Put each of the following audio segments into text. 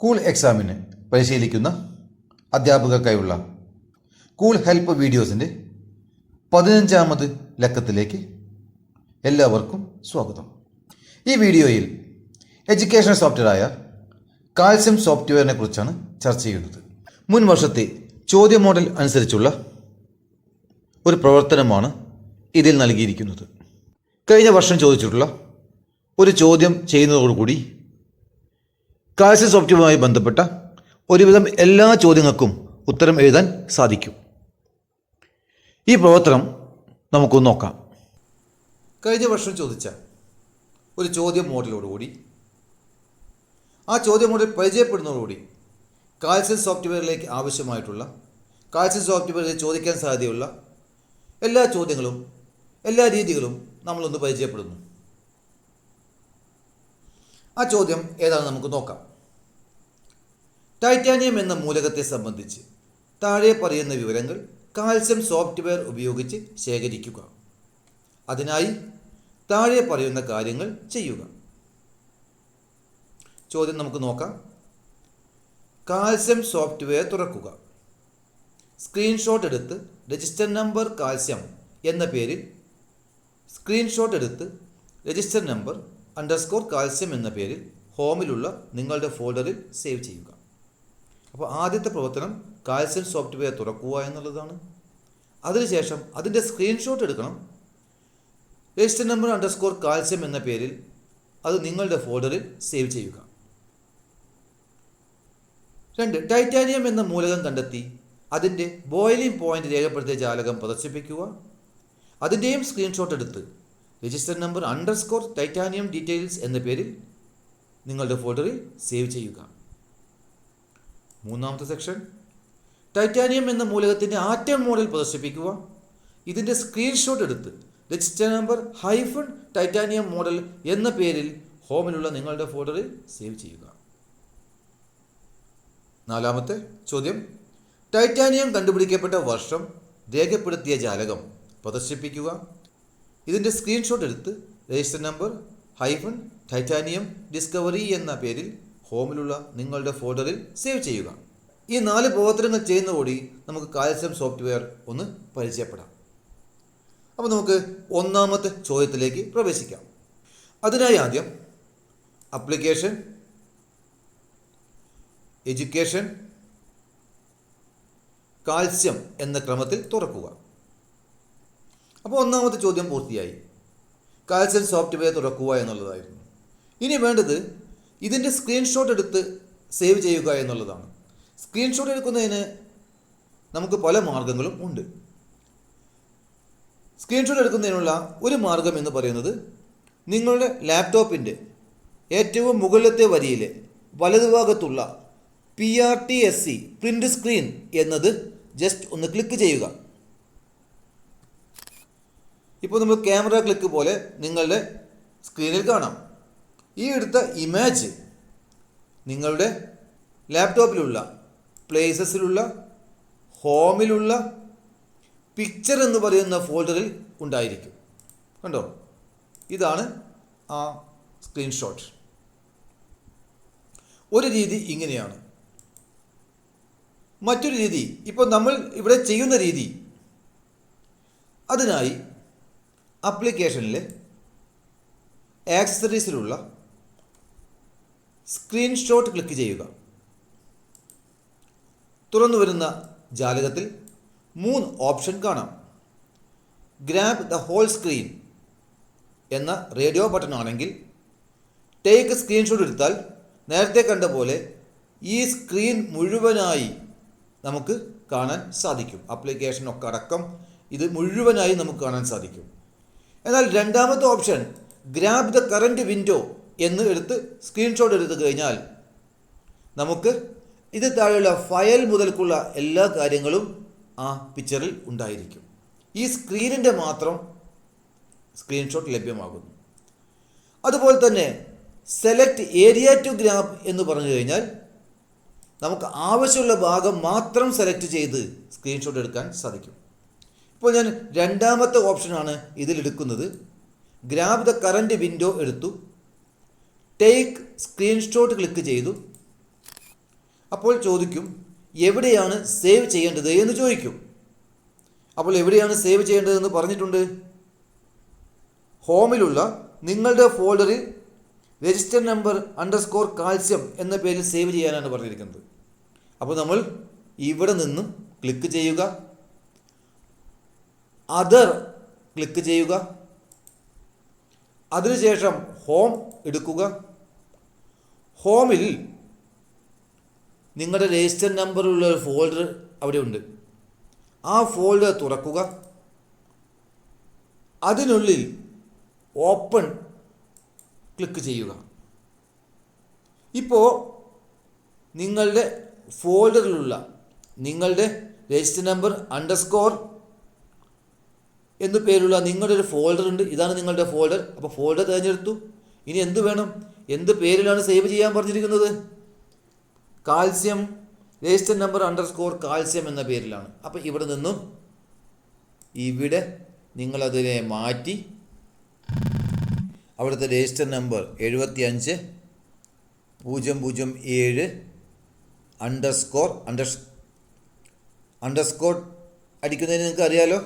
School എക്സാമിന് പരിശീലിക്കുന്ന അധ്യാപകർക്കായുള്ള cool help വീഡിയോസിൻ്റെ 15ാമത് ലക്കത്തിലേക്ക് എല്ലാവർക്കും സ്വാഗതം. ഈ വീഡിയോയിൽ എഡ്യൂക്കേഷൻ സോഫ്റ്റ്വെയറായ കാൽസ്യം സോഫ്റ്റ്വെയറിനെ കുറിച്ചാണ് ചർച്ച ചെയ്യുന്നത്. മുൻ വർഷത്തെ ചോദ്യ മോഡൽ അനുസരിച്ചുള്ള ഒരു പ്രവർത്തനമാണ് ഇതിൽ നൽകിയിരിക്കുന്നത്. കഴിഞ്ഞ വർഷം ചോദിച്ചിട്ടുള്ള ഒരു ചോദ്യം ചെയ്യുന്നതോടുകൂടി കാൽസ്യം സോഫ്റ്റ്വെയറുമായി ബന്ധപ്പെട്ട ഒരുവിധം എല്ലാ ചോദ്യങ്ങൾക്കും ഉത്തരം എഴുതാൻ സാധിക്കും. ഈ പ്രവർത്തനം നമുക്കൊന്ന് നോക്കാം. കഴിഞ്ഞ വർഷം ചോദിച്ച ഒരു ചോദ്യ മോഡലോടുകൂടി ആ ചോദ്യ മോഡൽ പരിചയപ്പെടുന്നതോടുകൂടി കാൽസ്യം സോഫ്റ്റ്വെയറിലേക്ക് ആവശ്യമായിട്ടുള്ള കാൽസ്യം സോഫ്റ്റ്വെയറിൽ ചോദിക്കാൻ സാധ്യതയുള്ള എല്ലാ ചോദ്യങ്ങളും എല്ലാ രീതികളും നമ്മളൊന്ന് പരിചയപ്പെടുന്നു. ആ ചോദ്യം ഏതാണെന്ന് നമുക്ക് നോക്കാം. ടൈറ്റാനിയം എന്ന മൂലകത്തെ സംബന്ധിച്ച് താഴെ പറയുന്ന വിവരങ്ങൾ കാൽസ്യം സോഫ്റ്റ്വെയർ ഉപയോഗിച്ച് ശേഖരിക്കുക. അതിനായി താഴെ പറയുന്ന കാര്യങ്ങൾ ചെയ്യുക. ചോദ്യം നമുക്ക് നോക്കാം. കാൽസ്യം സോഫ്റ്റ്വെയർ തുറക്കുക. സ്ക്രീൻഷോട്ട് എടുത്ത് രജിസ്റ്റർ നമ്പർ കാൽസ്യം എന്ന പേരിൽ രജിസ്റ്റർ നമ്പർ _കാൽസ്യം എന്ന പേരിൽ ഹോമിലുള്ള നിങ്ങളുടെ ഫോൾഡറിൽ സേവ് ചെയ്യുക. അപ്പോൾ ആദ്യത്തെ പ്രവർത്തനം കാൽസ്യം സോഫ്റ്റ്വെയർ തുറക്കുക എന്നുള്ളതാണ്. അതിനുശേഷം അതിൻ്റെ സ്ക്രീൻഷോട്ട് എടുക്കണം. രജിസ്റ്റർ നമ്പർ _കാൽസ്യം എന്ന പേരിൽ അത് നിങ്ങളുടെ ഫോൾഡറിൽ സേവ് ചെയ്യുക. 2. ടൈറ്റാനിയം എന്ന മൂലകം കണ്ടെത്തി അതിൻ്റെ ബോയിലിംഗ് പോയിന്റ് രേഖപ്പെടുത്തിയ ജാലകം പ്രദർശിപ്പിക്കുക. അതിൻ്റെയും സ്ക്രീൻഷോട്ട് എടുത്ത് രജിസ്റ്റർ നമ്പർ _ടൈറ്റാനിയം ഡീറ്റെയിൽസ് എന്ന പേരിൽ നിങ്ങളുടെ ഫോൾഡറിൽ സേവ് ചെയ്യുക. 3ാമത്തെ സെക്ഷൻ, ടൈറ്റാനിയം എന്ന മൂലകത്തിൻ്റെ ആറ്റം മോഡൽ പ്രദർശിപ്പിക്കുക. ഇതിൻ്റെ സ്ക്രീൻഷോട്ട് എടുത്ത് രജിസ്റ്റർ നമ്പർ -ടൈറ്റാനിയം മോഡൽ എന്ന പേരിൽ ഹോമിലുള്ള നിങ്ങളുടെ ഫോൾഡറിൽ സേവ് ചെയ്യുക. 4ാമത്തെ ചോദ്യം, ടൈറ്റാനിയം കണ്ടുപിടിക്കപ്പെട്ട വർഷം രേഖപ്പെടുത്തിയ ജാലകം പ്രദർശിപ്പിക്കുക. ഇതിൻ്റെ സ്ക്രീൻഷോട്ട് എടുത്ത് രജിസ്റ്റർ നമ്പർ -ടൈറ്റാനിയം ഡിസ്കവറി എന്ന പേരിൽ ഹോമിലുള്ള നിങ്ങളുടെ ഫോൾഡറിൽ സേവ് ചെയ്യുക. ഈ 4 പ്രവർത്തനങ്ങൾ ചെയ്യുന്നതോടെ നമുക്ക് കാൽസ്യം സോഫ്റ്റ്വെയർ ഒന്ന് പരിചയപ്പെടാം. അപ്പോൾ നമുക്ക് 1ാമത്തെ ചോദ്യത്തിലേക്ക് പ്രവേശിക്കാം. അതിനായി ആദ്യം ആപ്ലിക്കേഷൻ, എഡ്യൂക്കേഷൻ, കാൽസ്യം എന്ന ക്രമത്തിൽ തുറക്കുക. അപ്പോൾ 1ാമത്തെ ചോദ്യം പൂർത്തിയായി. കാൽസ്യം സോഫ്റ്റ്വെയർ തുറക്കുക എന്നുള്ളതായിരുന്നു. ഇനി വേണ്ടത് ഇതിൻ്റെ സ്ക്രീൻഷോട്ട് എടുത്ത് സേവ് ചെയ്യുക എന്നുള്ളതാണ്. സ്ക്രീൻഷോട്ട് എടുക്കുന്നതിന് നമുക്ക് പല മാർഗങ്ങളും ഉണ്ട്. സ്ക്രീൻഷോട്ട് എടുക്കുന്നതിനുള്ള ഒരു മാർഗം എന്ന് പറയുന്നത് നിങ്ങളുടെ ലാപ്ടോപ്പിൻ്റെ ഏറ്റവും മുകളിലത്തെ വരിയിലെ വലതുഭാഗത്തുള്ള PRTSC പ്രിൻ്റ് സ്ക്രീൻ എന്നത് ജസ്റ്റ് ഒന്ന് ക്ലിക്ക് ചെയ്യുക. ഇപ്പോൾ നമ്മൾ ക്യാമറ ക്ലിക്ക് പോലെ നിങ്ങളുടെ സ്ക്രീനിൽ കാണാം. ഈ എടുത്ത ഇമേജ് നിങ്ങളുടെ ലാപ്ടോപ്പിലുള്ള പ്ലേസസിലുള്ള ഹോമിലുള്ള പിക്ചർ എന്ന് പറയുന്ന ഫോൾഡറിൽ ഉണ്ടായിരിക്കും. കണ്ടോ, ഇതാണ് ആ സ്ക്രീൻഷോട്ട്. ഒരു രീതി ഇങ്ങനെയാണ്. മറ്റൊരു രീതി ഇപ്പോൾ നമ്മൾ ഇവിടെ ചെയ്യുന്ന രീതി, അതിനായി ആപ്ലിക്കേഷനിലെ ആക്സസറീസിലുള്ള സ്ക്രീൻഷോട്ട് ക്ലിക്ക് ചെയ്യുക. തുറന്നു വരുന്ന ജാലകത്തിൽ 3 ഓപ്ഷൻ കാണാം. ഗ്രാബ് ദ ഹോൾ സ്ക്രീൻ എന്ന റേഡിയോ ബട്ടൺ ആണെങ്കിൽ ടേക്ക് സ്ക്രീൻഷോട്ട് എടുത്താൽ നേരത്തെ കണ്ട പോലെ ഈ സ്ക്രീൻ മുഴുവനായി നമുക്ക് കാണാൻ സാധിക്കും. ആപ്ലിക്കേഷനൊക്കെ അടക്കം ഇത് മുഴുവനായി നമുക്ക് കാണാൻ സാധിക്കും. എന്നാൽ 2ാമത്തെ option grab the current window എന്ന് എടുത്ത് സ്ക്രീൻഷോട്ട് എടുത്തു കഴിഞ്ഞാൽ നമുക്ക് ഇത് താഴെയുള്ള ഫയൽ മുതൽക്കുള്ള എല്ലാ കാര്യങ്ങളും ആ പിക്ചറിൽ ഉണ്ടായിരിക്കും. ഈ സ്ക്രീനിൻ്റെ മാത്രം സ്ക്രീൻഷോട്ട് ലഭ്യമാകുന്നു. അതുപോലെ തന്നെ സെലക്ട് ഏരിയ ടു ഗ്രാബ് എന്ന് പറഞ്ഞു കഴിഞ്ഞാൽ നമുക്ക് ആവശ്യമുള്ള ഭാഗം മാത്രം സെലക്ട് ചെയ്ത് സ്ക്രീൻഷോട്ട് എടുക്കാൻ സാധിക്കും. ഇപ്പോൾ ഞാൻ 2ാമത്തെ ഓപ്ഷനാണ് ഇതിലെടുക്കുന്നത്. ഗ്രാബ് ദ കറൻറ്റ് വിൻഡോ എടുത്തു, ടേക്ക് സ്ക്രീൻഷോട്ട് ക്ലിക്ക് ചെയ്തു. അപ്പോൾ ചോദിക്കും എവിടെയാണ് സേവ് ചെയ്യേണ്ടത് എന്ന് ചോദിക്കും. അപ്പോൾ എവിടെയാണ് സേവ് ചെയ്യേണ്ടതെന്ന് പറഞ്ഞിട്ടുണ്ട്. ഹോമിലുള്ള നിങ്ങളുടെ ഫോൾഡറിൽ രജിസ്റ്റർ നമ്പർ അണ്ടർസ്കോർ കാൽസ്യം എന്ന പേരിൽ സേവ് ചെയ്യാനാണ് പറഞ്ഞിരിക്കുന്നത്. അപ്പോൾ നമ്മൾ ഇവിടെ നിന്നും ക്ലിക്ക് ചെയ്യുക, അതർ ക്ലിക്ക് ചെയ്യുക, അതിനുശേഷം ഹോം എടുക്കുക. ഹോമിൽ നിങ്ങളുടെ രജിസ്റ്റർ നമ്പറുള്ള ഒരു ഫോൾഡർ അവിടെ ഉണ്ട്. ആ ഫോൾഡർ തുറക്കുക. അതിനുള്ളിൽ ഓപ്പൺ ക്ലിക്ക് ചെയ്യുക. ഇപ്പോൾ നിങ്ങളുടെ ഫോൾഡറിലുള്ള നിങ്ങളുടെ രജിസ്റ്റർ നമ്പർ അണ്ടർസ്കോർ എന്നു പേരുള്ള നിങ്ങളുടെ ഒരു ഫോൾഡർ ഉണ്ട്. ഇതാണ് നിങ്ങളുടെ ഫോൾഡർ. അപ്പോൾ ഫോൾഡർ തിരഞ്ഞെടുത്തു. ഇനി എന്ത് വേണം? എന്ത് പേരിലാണ് സേവ് ചെയ്യാൻ പറഞ്ഞിരിക്കുന്നത്? Calcium, register number underscore calcium എന്ന പേരിലാണ്. അപ്പോൾ ഇവിടെ നിന്നും ഇവിടെ നിങ്ങളതിനെ മാറ്റി അവിടുത്തെ രജിസ്റ്റർ നമ്പർ 75007 അണ്ടർസ്കോർ അടിക്കുന്നതിന് നിങ്ങൾക്ക് അറിയാലോ,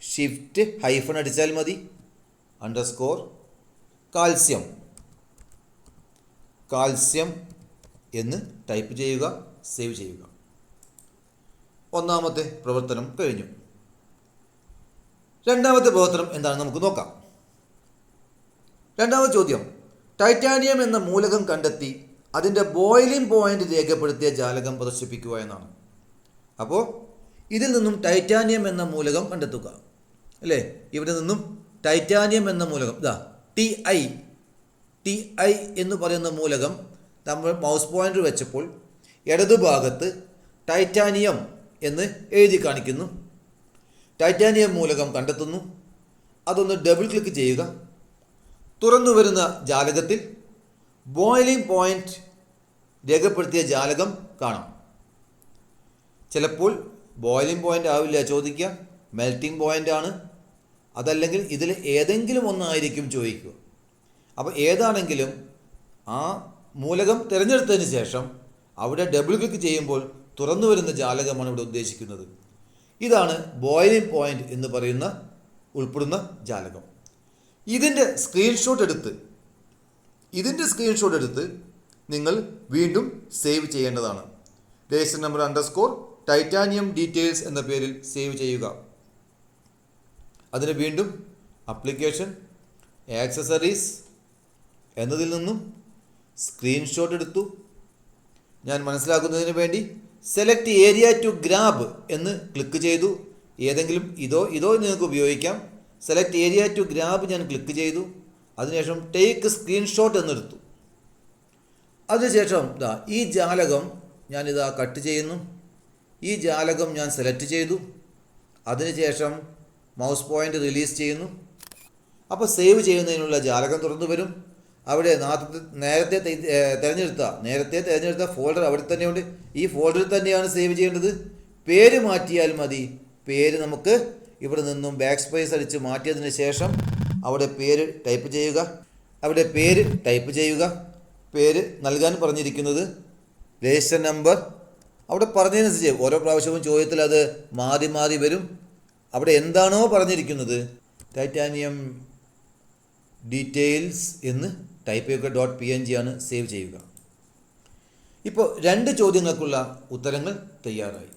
ഷിഫ്റ്റ് ഹൈഫൺ അടിച്ചാൽ മതി. അണ്ടർസ്കോർ കാൽസ്യം എന്ന് ടൈപ്പ് ചെയ്യുക, സേവ് ചെയ്യുക. ഒന്നാമത്തെ പ്രവർത്തനം കഴിഞ്ഞു. രണ്ടാമത്തെ പ്രവർത്തനം എന്താണ് നമുക്ക് നോക്കാം. രണ്ടാമത്തെ ചോദ്യം, ടൈറ്റാനിയം എന്ന മൂലകം കണ്ടെത്തി അതിൻ്റെ ബോയിലിംഗ് പോയിന്റ് രേഖപ്പെടുത്തിയ ജാലകം പ്രദർശിപ്പിക്കുക എന്നാണ്. അപ്പോൾ ഇതിൽ നിന്നും ടൈറ്റാനിയം എന്ന മൂലകം കണ്ടെത്തുക അല്ലേ. ഇവിടെ നിന്നും ടൈറ്റാനിയം എന്ന മൂലകം ടി ഐ എന്ന് പറയുന്ന മൂലകം നമ്മൾ മൗസ് പോയിൻ്റർ വെച്ചപ്പോൾ ഇടതുഭാഗത്ത് ടൈറ്റാനിയം എന്ന് എഴുതി കാണിക്കുന്നു. ടൈറ്റാനിയം മൂലകം കണ്ടെത്തുന്നു. അതൊന്ന് ഡബിൾ ക്ലിക്ക് ചെയ്യുക. തുറന്നു വരുന്ന ജാലകത്തിൽ ബോയിലിംഗ് പോയിന്റ് രേഖപ്പെടുത്തിയ ജാലകം കാണാം. ചിലപ്പോൾ ബോയിലിംഗ് പോയിന്റ് ആവില്ല ചോദിക്കുക, മെൽറ്റിംഗ് പോയിന്റ് ആണ്, അതല്ലെങ്കിൽ ഇതിൽ ഏതെങ്കിലും ഒന്നായിരിക്കും ചോദിക്കുക. അപ്പോൾ ഏതാണെങ്കിലും ആ മൂലകം തിരഞ്ഞെടുത്തതിന് ശേഷം അവിടെ ഡബിൾ ക്ലിക്ക് ചെയ്യുമ്പോൾ തുറന്നു വരുന്ന ജാലകമാണ് ഇവിടെ ഉദ്ദേശിക്കുന്നത്. ഇതാണ് ബോയിലിംഗ് പോയിന്റ് എന്ന് പറയുന്ന ഉൾപ്പെടുന്ന ജാലകം. ഇതിൻ്റെ സ്ക്രീൻഷോട്ട് എടുത്ത് നിങ്ങൾ വീണ്ടും സേവ് ചെയ്യേണ്ടതാണ്. Register number underscore titanium details എന്ന പേരിൽ സേവ് ചെയ്യുക. അതിന് വീണ്ടും ആപ്ലിക്കേഷൻ ആക്സസറീസ് എന്നതിൽ നിന്നും സ്ക്രീൻഷോട്ട് എടുത്തു. ഞാൻ മനസ്സിലാക്കുന്നതിന് വേണ്ടി സെലക്ട് ഏരിയ ടു ഗ്രാബ് എന്ന് ക്ലിക്ക് ചെയ്തു. ഏതെങ്കിലും ഇതോ നിങ്ങൾക്ക് ഉപയോഗിക്കാം. സെലക്ട് ഏരിയ ടു ഗ്രാബ് ഞാൻ ക്ലിക്ക് ചെയ്തു. അതിനുശേഷം ടേക്ക് സ്ക്രീൻഷോട്ട് എന്നെടുത്തു. അതിനുശേഷം ഈ ജാലകം ഞാനിതാ കട്ട് ചെയ്യുന്നു. ഈ ജാലകം ഞാൻ സെലക്ട് ചെയ്തു. അതിനുശേഷം മൗസ് പോയിൻ്റ് റിലീസ് ചെയ്യുന്നു. അപ്പോൾ സേവ് ചെയ്യുന്നതിനുള്ള ജാലകം തുറന്നു വരും. അവിടെ നേരത്തെ തിരഞ്ഞെടുത്ത ഫോൾഡർ അവിടെ തന്നെയുണ്ട്. ഈ ഫോൾഡറിൽ തന്നെയാണ് സേവ് ചെയ്യേണ്ടത്. പേര് മാറ്റിയാൽ മതി. പേര് നമുക്ക് ഇവിടെ നിന്നും ബാക്ക് സ്പേസ് അടിച്ച് മാറ്റിയതിന് ശേഷം അവിടെ പേര് ടൈപ്പ് ചെയ്യുക. പേര് നൽകാൻ പറഞ്ഞിരിക്കുന്നത് രജിസ്റ്റർ നമ്പർ അവിടെ പറഞ്ഞതിനനുസരിച്ച് ഓരോ പ്രാവശ്യവും ചോദ്യത്തിൽ അത് മാറി വരും. അവിടെ എന്താണോ പറഞ്ഞിരിക്കുന്നത് ടൈറ്റാനിയം ഡീറ്റെയിൽസ് എന്ന് ടൈപ്പ് ചെയ്യുക. .png ആണ് സേവ് ചെയ്യുക. ഇപ്പോൾ 2 ചോദ്യങ്ങൾക്കുള്ള ഉത്തരങ്ങൾ തയ്യാറായി.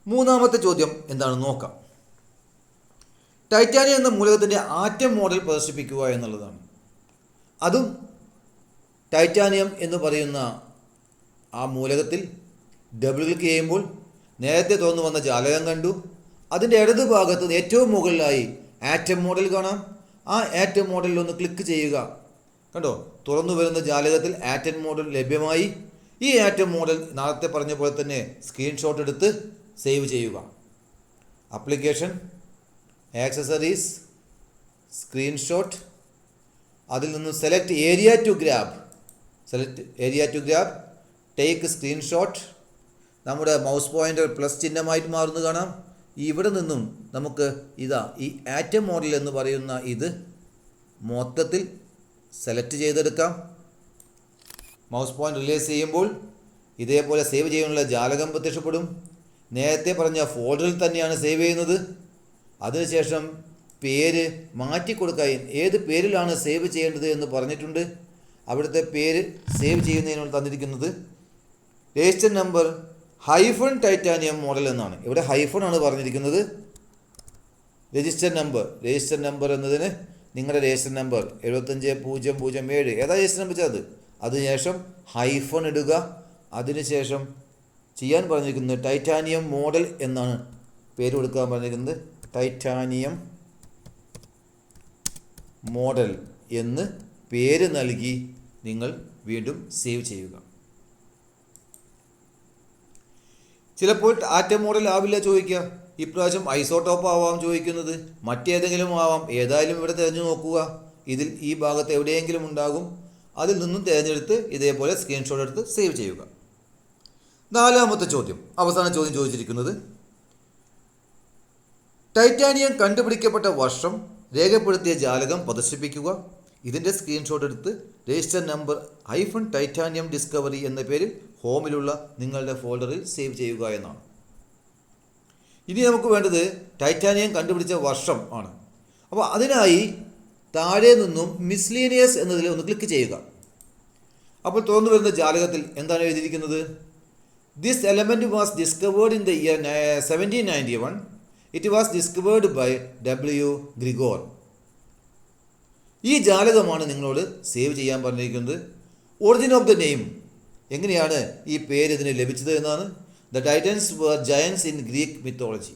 മൂന്നാമത്തെ ചോദ്യം എന്താണെന്ന് നോക്കാം. ടൈറ്റാനിയം എന്ന മൂലകത്തിൻ്റെ ആറ്റം മോഡൽ പ്രദർശിപ്പിക്കുക എന്നുള്ളതാണ്. അതും ടൈറ്റാനിയം എന്ന് പറയുന്ന ആ മൂലകത്തിൽ ഡബിൾ ക്ലിക്ക് ചെയ്യുമ്പോൾ നേരത്തെ തുറന്നു വന്ന ജാലകം കണ്ടു. അതിൻ്റെ ഇടത് ഭാഗത്ത് ഏറ്റവും മുകളിലായി ആറ്റം മോഡൽ കാണാം. ആ ആറ്റം മോഡലിൽ ഒന്ന് ക്ലിക്ക് ചെയ്യുക. കണ്ടോ, തുറന്നു വരുന്ന ജാലകത്തിൽ ആറ്റം മോഡൽ ലഭ്യമായി. ഈ ആറ്റം മോഡൽ നേരത്തെ പറഞ്ഞ പോലെ തന്നെ സ്ക്രീൻഷോട്ട് എടുത്ത് സേവ് ചെയ്യുക. ആപ്ലിക്കേഷൻ ആക്സസറീസ് സ്ക്രീൻഷോട്ട്, അതിൽ നിന്ന് select area to grab take screenshot. നമ്മുടെ മൗസ് പോയിൻ്റർ പ്ലസ് ചിഹ്നമായിട്ട് മാറുന്നത് കാണാം. ഇവിടെ നിന്നും നമുക്ക് ഈ ആറ്റം മോഡൽ എന്ന് പറയുന്ന ഇത് മൊത്തത്തിൽ സെലക്ട് ചെയ്തെടുക്കാം. മൗസ് പോയിൻ്റ് റിലീസ് ചെയ്യുമ്പോൾ ഇതേപോലെ സേവ് ചെയ്യാനുള്ള ജാലകം പ്രത്യക്ഷപ്പെടും. നേരത്തെ പറഞ്ഞ ഫോൾഡറിൽ തന്നെയാണ് സേവ് ചെയ്യുന്നത്. അതിനുശേഷം പേര് മാറ്റിക്കൊടുക്കാൻ ഏത് പേരിലാണ് സേവ് ചെയ്യേണ്ടത് എന്ന് പറഞ്ഞിട്ടുണ്ട്. അവിടുത്തെ പേര് സേവ് ചെയ്യുന്നതിനുള്ള തന്നിരിക്കുന്നത് രജിസ്റ്റർ നമ്പർ -ടൈറ്റാനിയം മോഡൽ എന്നാണ്. ഇവിടെ ഹൈഫൺ ആണ് പറഞ്ഞിരിക്കുന്നത്. രജിസ്റ്റർ നമ്പർ എന്നതിന് നിങ്ങളുടെ രജിസ്റ്റർ നമ്പർ 75007 ഏതാ രജിസ്റ്റർ നമ്പർ അത്. അതിനുശേഷം ഹൈഫൺ ഇടുക. അതിനുശേഷം ചെയ്യാൻ പറഞ്ഞിരിക്കുന്നത് ടൈറ്റാനിയം മോഡൽ എന്നാണ് പേര് കൊടുക്കാൻ പറഞ്ഞിരിക്കുന്നത്. ടൈറ്റാനിയം മോഡൽ എന്ന് പേര് നൽകി നിങ്ങൾ വീണ്ടും സേവ് ചെയ്യുക. ചിലപ്പോൾ ആറ്റം മോഡൽ ആവില്ല ചോദിക്കുക. ഇപ്രാവശ്യം ഐസോട്ടോപ്പ് ആവാം ചോദിക്കുന്നത്, മറ്റേതെങ്കിലും ആവാം. ഏതായാലും ഇവിടെ തിരഞ്ഞു നോക്കുക. ഇതിൽ ഈ ഭാഗത്ത് എവിടെയെങ്കിലും ഉണ്ടാകും. അതിൽ നിന്നും തിരഞ്ഞെടുത്ത് ഇതേപോലെ സ്ക്രീൻഷോട്ട് എടുത്ത് സേവ് ചെയ്യുക. 4ാമത്തെ ചോദ്യം, അവസാന ചോദ്യം ചോദിച്ചിരിക്കുന്നത് ടൈറ്റാനിയം കണ്ടുപിടിക്കപ്പെട്ട വർഷം രേഖപ്പെടുത്തിയ ജാലകം പ്രദർശിപ്പിക്കുക. ഇതിൻ്റെ സ്ക്രീൻഷോട്ട് എടുത്ത് രജിസ്റ്റർ നമ്പർ -ടൈറ്റാനിയം ഡിസ്കവറി എന്ന പേരിൽ ഹോമിലുള്ള നിങ്ങളുടെ ഫോൾഡറിൽ സേവ് ചെയ്യുക എന്നാണ്. ഇനി നമുക്ക് വേണ്ടത് ടൈറ്റാനിയം കണ്ടുപിടിച്ച വർഷം ആണ്. അപ്പോൾ അതിനായി താഴെ നിന്നും മിസ്ലീനിയസ് എന്നതിൽ ഒന്ന് ക്ലിക്ക് ചെയ്യുക. അപ്പോൾ തുറന്നു വരുന്ന ജാലകത്തിൽ എന്താണ് എഴുതിയിരിക്കുന്നത്? This element was discovered in the year 1791. It was discovered by W. Gregor. ഈ ജാലകമാണ് നിങ്ങളോട് സേവ് ചെയ്യാൻ പറഞ്ഞിരിക്കുന്നത്. ഒറിജിൻ ഓഫ് ദ നെയിം, എങ്ങനെയാണ് ഈ പേര് ഇതിന് ലഭിച്ചത് എന്നാണ്. The Titans were giants in Greek mythology.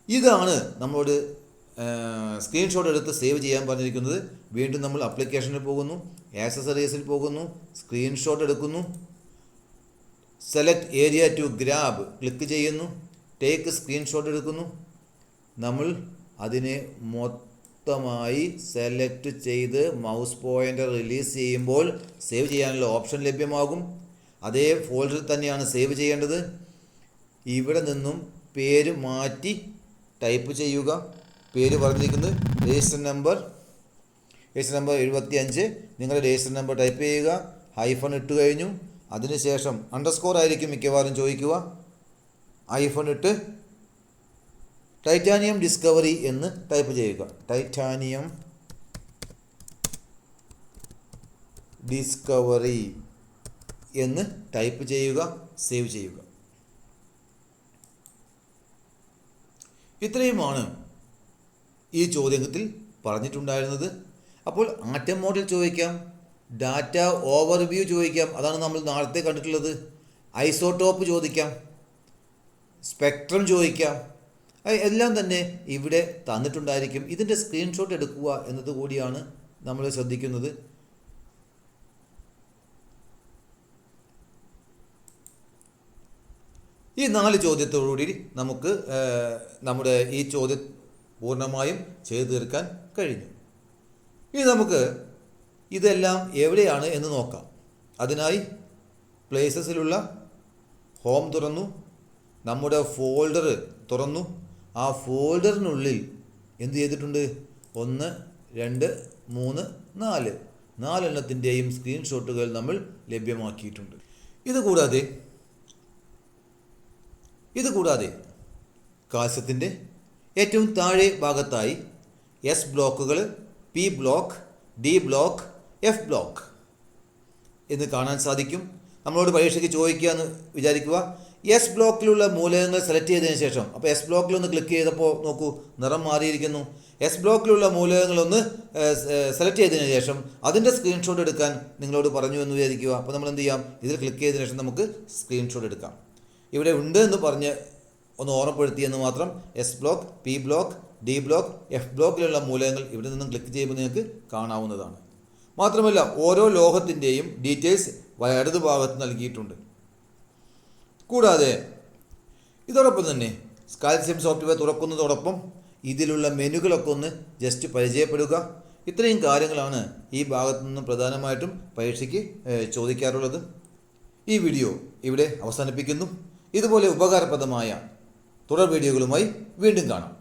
ഇതാണ് നമ്മളോട് സ്ക്രീൻഷോട്ട് എടുത്ത് സേവ് ചെയ്യാൻ പറഞ്ഞിരിക്കുന്നത്. വീണ്ടും നമ്മൾ അപ്ലിക്കേഷനിൽ പോകുന്നു, ആക്സസറീസിൽ പോകുന്നു, സ്ക്രീൻഷോട്ട് എടുക്കുന്നു, select area to grab click ചെയ്യുന്നു, ടേക്ക് സ്ക്രീൻഷോട്ട് എടുക്കുന്നു. നമ്മൾ അതിനെ മൊത്തമായി സെലക്ട് ചെയ്ത് മൗസ് പോയിൻ്റർ റിലീസ് ചെയ്യുമ്പോൾ സേവ് ചെയ്യാനുള്ള ഓപ്ഷൻ ലഭ്യമാകും. അതേ ഫോൾഡറിൽ തന്നെയാണ് സേവ് ചെയ്യേണ്ടത്. ഇവിടെ നിന്നും പേര് മാറ്റി ടൈപ്പ് ചെയ്യുക. പേര് പറഞ്ഞിരിക്കുന്നത് രജിസ്റ്റർ നമ്പർ 75. നിങ്ങളുടെ രജിസ്റ്റർ നമ്പർ ടൈപ്പ് ചെയ്യുക. ഹൈഫൺ ഇട്ട് കഴിഞ്ഞു. അതിനുശേഷം അണ്ടർസ്കോർ ആയിരിക്കും മിക്കവാറും ചോദിക്കുക. ഹൈഫൺ ഇട്ട് ടൈറ്റാനിയം ഡിസ്കവറി എന്ന് ടൈപ്പ് ചെയ്യുക. ടൈറ്റാനിയം ഡിസ്കവറി എന്ന് ടൈപ്പ് ചെയ്യുക. സേവ് ചെയ്യുക. ഇത്രയുമാണ് ഈ ചോദ്യത്തിൽ പറഞ്ഞിട്ടുണ്ടായിരുന്നത്. അപ്പോൾ ആറ്റം മോഡൽ ചോദിക്കാം, ഡാറ്റ ഓവർവ്യൂ ചോദിക്കാം, അതാണ് നമ്മൾ നാളത്തെ കണ്ടിട്ടുള്ളത്. ഐസോട്ടോപ്പ് ചോദിക്കാം, സ്പെക്ട്രം ചോദിക്കാം, എല്ലാം തന്നെ ഇവിടെ തന്നിട്ടുണ്ടായിരിക്കും. ഇതിൻ്റെ സ്ക്രീൻഷോട്ട് എടുക്കുക എന്നത് കൂടിയാണ് നമ്മൾ ശ്രദ്ധിക്കുന്നത്. ഈ 4 ചോദ്യത്തോടുകൂടി നമുക്ക് നമ്മുടെ ഈ ചോദ്യം പൂർണ്ണമായും ചെയ്തു തീർക്കാൻ കഴിഞ്ഞു. ഇനി നമുക്ക് ഇതെല്ലാം എവിടെയാണ് എന്ന് നോക്കാം. അതിനായി പ്ലേസസിലുള്ള ഹോം തുറന്നു, നമ്മുടെ ഫോൾഡർ തുറന്നു. ആ ഫോൾഡറിനുള്ളിൽ എന്ത് ചെയ്തിട്ടുണ്ട്? 1, 2, 3, 4 4 സ്ക്രീൻഷോട്ടുകൾ നമ്മൾ ലഭ്യമാക്കിയിട്ടുണ്ട്. ഇതുകൂടാതെ കാൽസ്യത്തിൻ്റെ ഏറ്റവും താഴെ ഭാഗത്തായി എസ് ബ്ലോക്കുകൾ, P block, D block, F block എന്ന് കാണാൻ സാധിക്കും. നമ്മളോട് പരീക്ഷയ്ക്ക് ചോദിക്കുക എന്ന് വിചാരിക്കുക. എസ് ബ്ലോക്കിലുള്ള മൂലകങ്ങൾ സെലക്ട് ചെയ്തതിന് ശേഷം, അപ്പോൾ എസ് ബ്ലോക്കിലൊന്ന് ക്ലിക്ക് ചെയ്തപ്പോൾ നോക്കൂ, നിറം മാറിയിരിക്കുന്നു. എസ് ബ്ലോക്കിലുള്ള മൂലകങ്ങളൊന്ന് സെലക്ട് ചെയ്തതിന് ശേഷം അതിൻ്റെ സ്ക്രീൻഷോട്ട് എടുക്കാൻ നിങ്ങളോട് പറഞ്ഞു എന്ന് വിചാരിക്കുക. അപ്പോൾ നമ്മൾ എന്ത് ചെയ്യാം? ഇതിൽ ക്ലിക്ക് ചെയ്തതിന് ശേഷം നമുക്ക് സ്ക്രീൻഷോട്ട് എടുക്കാം. ഇവിടെ ഉണ്ട് എന്ന് പറഞ്ഞ് ഒന്ന് ഓർമ്മപ്പെടുത്തിയെന്ന് മാത്രം. S block, P block, D block, F ബ്ലോക്കിലുള്ള മൂലകങ്ങൾ ഇവിടെ നിന്നും ക്ലിക്ക് ചെയ്യുമ്പോൾ നിങ്ങൾക്ക് കാണാവുന്നതാണ്. മാത്രമല്ല ഓരോ ലോഹത്തിൻ്റെയും ഡീറ്റെയിൽസ് ഇടതു ഭാഗത്ത് നൽകിയിട്ടുണ്ട്. കൂടാതെ ഇതോടൊപ്പം തന്നെ കാൽസ്യം സോഫ്റ്റ്വെയർ തുറക്കുന്നതോടൊപ്പം ഇതിലുള്ള മെനുകളൊക്കെ ഒന്ന് ജസ്റ്റ് പരിചയപ്പെടുക. ഇത്രയും കാര്യങ്ങളാണ് ഈ ഭാഗത്തു നിന്നും പ്രധാനമായിട്ടും പരീക്ഷയ്ക്ക് ചോദിക്കാറുള്ളത്. ഈ വീഡിയോ ഇവിടെ അവസാനിപ്പിക്കുന്നു. ഇതുപോലെ ഉപകാരപ്രദമായ തുടർ വീഡിയോകളുമായി വീണ്ടും കാണാം.